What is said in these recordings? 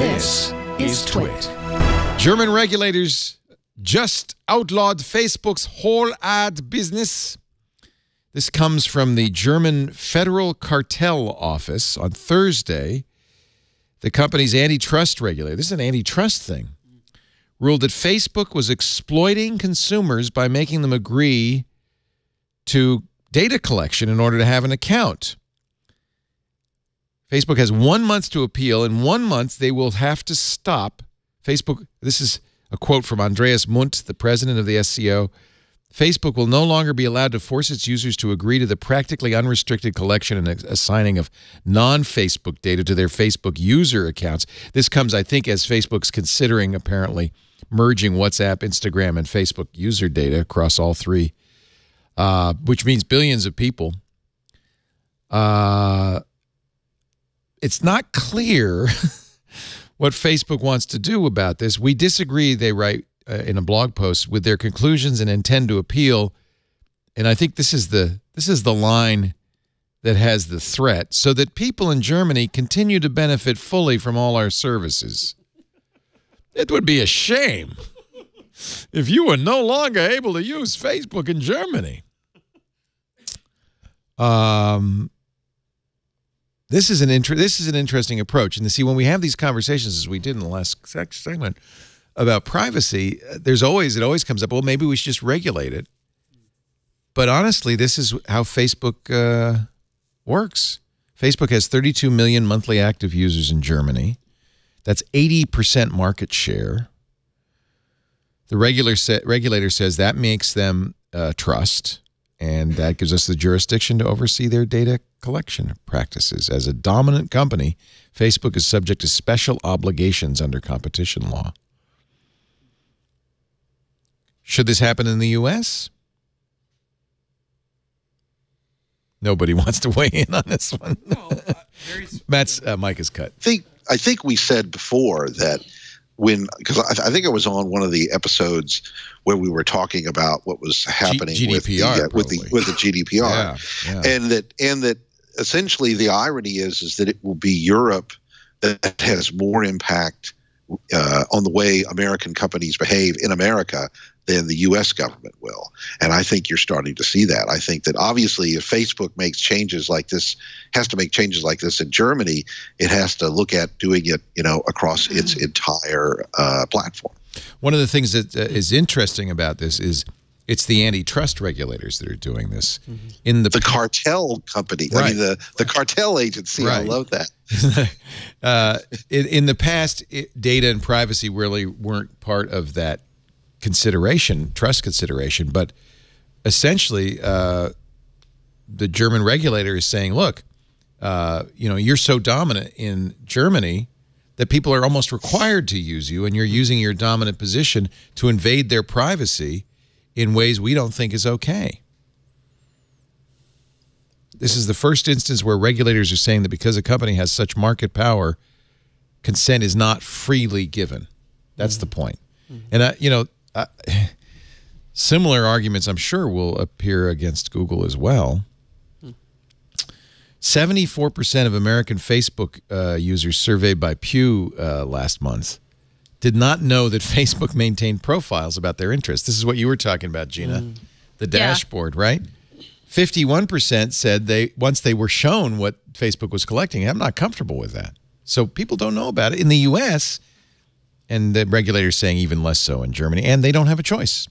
This is TWiT. German regulators just outlawed Facebook's whole ad business. This comes from the German Federal Cartel Office on Thursday. The company's antitrust regulator, this is an antitrust thing, ruled that Facebook was exploiting consumers by making them agree to data collection in order to have an account. Facebook has 1 month to appeal. In 1 month, they will have to stop. Facebook, this is a quote from Andreas Mundt, the president of the SCO. Facebook will no longer be allowed to force its users to agree to the practically unrestricted collection and assigning of non-Facebook data to their Facebook user accounts. This comes, I think, as Facebook's considering, apparently, merging WhatsApp, Instagram, and Facebook user data across all three, which means billions of people. It's not clear what Facebook wants to do about this. We disagree, they write in a blog post, with their conclusions and intend to appeal. And I think this is the line that has the threat, so that people in Germany continue to benefit fully from all our services. It would be a shame if you were no longer able to use Facebook in Germany. This is an interesting approach. And to see, when we have these conversations, as we did in the last segment, about privacy, it always comes up, well, maybe we should just regulate it. But honestly, this is how Facebook works. Facebook has 32 million monthly active users in Germany. That's 80% market share. The regulator says that makes them trust, and that gives us the jurisdiction to oversee their data collection practices. As a dominant company, Facebook is subject to special obligations under competition law. Should this happen in the U.S.? Nobody wants to weigh in on this one. No, Matt's mic is cut. I think we said before that because I think I was on one of the episodes where we were talking about what was happening GDPR, with the GDPR, and that essentially the irony is that it will be Europe that has more impact on the way American companies behave in America than the U.S. government will. And I think you're starting to see that. I think that obviously if Facebook makes changes like this, has to make changes like this in Germany, it has to look at doing it, across its entire platform. One of the things that is interesting about this is it's the antitrust regulators that are doing this. In the cartel company, right. I mean the cartel agency. Right. I love that. In the past, data and privacy really weren't part of that trust consideration, but essentially the German regulator is saying, look, you're so dominant in Germany that people are almost required to use you, and you're using your dominant position to invade their privacy in ways we don't think is okay. This is the first instance where regulators are saying that because a company has such market power, consent is not freely given. That's the point. And, similar arguments, I'm sure, will appear against Google as well. 74% of American Facebook users surveyed by Pew last month did not know that Facebook maintained profiles about their interests. This is what you were talking about, Gina, the dashboard, right? 51% said once they were shown what Facebook was collecting, I'm not comfortable with that. So people don't know about it. In the U.S., and the regulator's saying even less so in Germany, and they don't have a choice.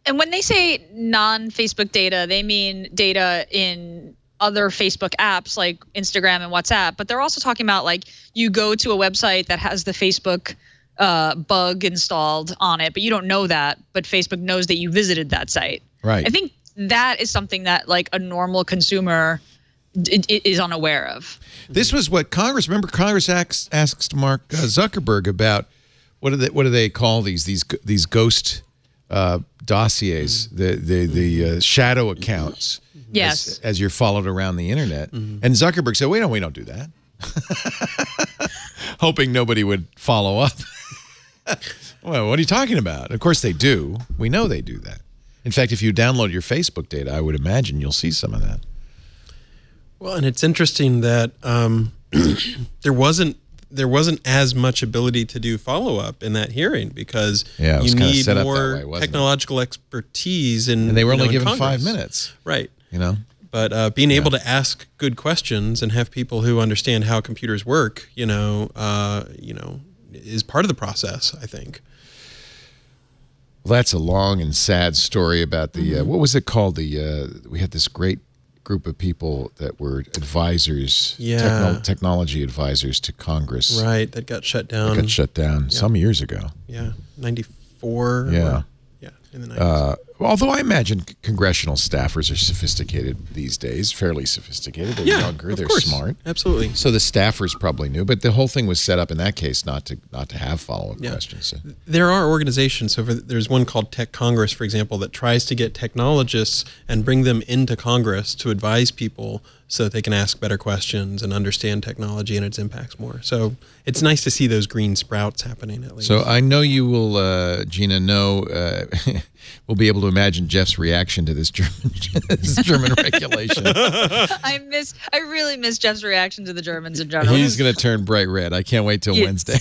And when they say non-Facebook data, they mean data in other Facebook apps like Instagram and WhatsApp, but they're also talking about, like, you go to a website that has the Facebook bug installed on it, but you don't know that, but Facebook knows that you visited that site. Right. I think that is something that, like, a normal consumer is unaware of. This was what Congress, remember Congress asked Mark Zuckerberg about, what do they call these ghost dossiers, the shadow accounts. Yes. As you're followed around the internet. And Zuckerberg said, we don't do that. Hoping nobody would follow up. Well, what are you talking about? Of course they do. We know they do that. In fact, if you download your Facebook data, I would imagine you'll see some of that. Well, and it's interesting that there wasn't there wasn't as much ability to do follow-up in that hearing because you need more technological expertise. And they were only given 5 minutes. Right. But being able to ask good questions and have people who understand how computers work, is part of the process, I think. Well, that's a long and sad story about the, what was it called? We had this great group of people that were advisors, technology advisors to Congress. Right, that got shut down. Some years ago. Yeah, 94. Yeah. In the 90s. Although I imagine congressional staffers are sophisticated these days, fairly sophisticated. They're younger, they're smart. Absolutely. So the staffers probably knew, but the whole thing was set up in that case not to have follow-up questions. So. There are organizations. So there's one called Tech Congress, for example, that tries to get technologists and bring them into Congress to advise people so that they can ask better questions and understand technology and its impacts more. So it's nice to see those green sprouts happening at least. So I know you will, Gina, we'll be able to imagine Jeff's reaction to this German regulation. I really miss Jeff's reaction to the Germans in general. He's going to turn bright red. I can't wait till Wednesday.